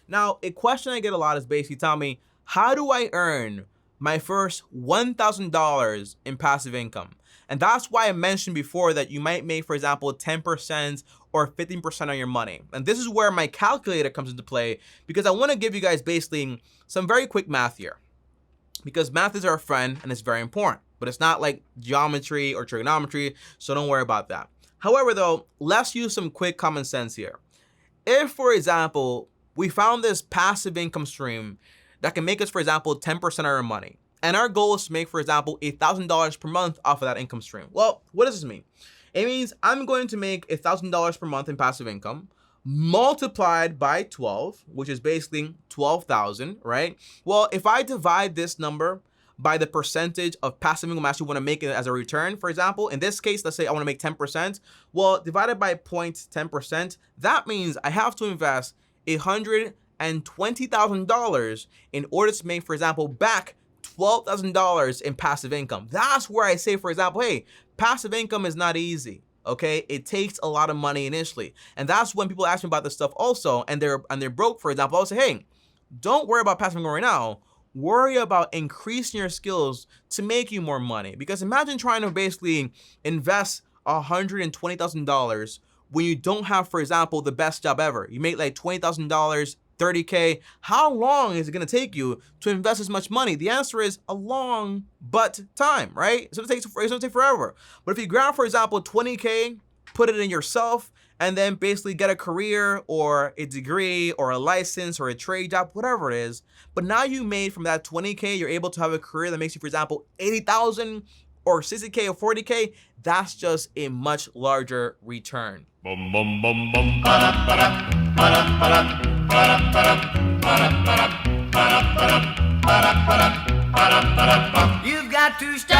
Now, a question I get a lot is basically tell me, how do I earn my first $1,000 in passive income? And that's why I mentioned before that you might make, for example, 10% or 15% on your money. And this is where my calculator comes into play, because I want to give you guys basically some very quick math here. Because math is our friend and it's very important, but it's not like geometry or trigonometry, so don't worry about that. However, though, let's use some quick common sense here. If, for example, we found this passive income stream that can make us, for example, 10% of our money, and our goal is to make, for example, $1,000 per month off of that income stream. Well, what does this mean? It means I'm going to make $1,000 per month in passive income multiplied by 12, which is basically 12,000, right? Well, if I divide this number by the percentage of passive income I actually want to make it as a return, for example, in this case, let's say I want to make 10%. Well, divided by 0.10%, that means I have to invest $120,000 in order to make, for example, back $12,000 in passive income. That's where I say, for example, hey, passive income is not easy. Okay, it takes a lot of money initially, and that's when people ask me about this stuff also, and they're broke, for example. I'll say, hey, don't worry about passive income right now. Worry about increasing your skills to make you more money. Because imagine trying to basically invest $120,000 when you don't have, for example, the best job ever. You make like $20,000, 30K. How long is it going to take you to invest as much money? The answer is a long but time, right? It's going to take forever. But if you grab, for example, 20K, put it in yourself, and then basically get a career or a degree or a license or a trade job, whatever it is. But now you made from that 20K, you're able to have a career that makes you, for example, 80,000 or 60K or 40K. That's just a much larger return. Bum, bum, bum, bum. Ba-da, ba-da, ba-da, ba-da, ba-da, ba-da, ba-da, ba-da, ba-da, ba-da, ba-da, ba-da, ba-da, ba-da. You've got to stop.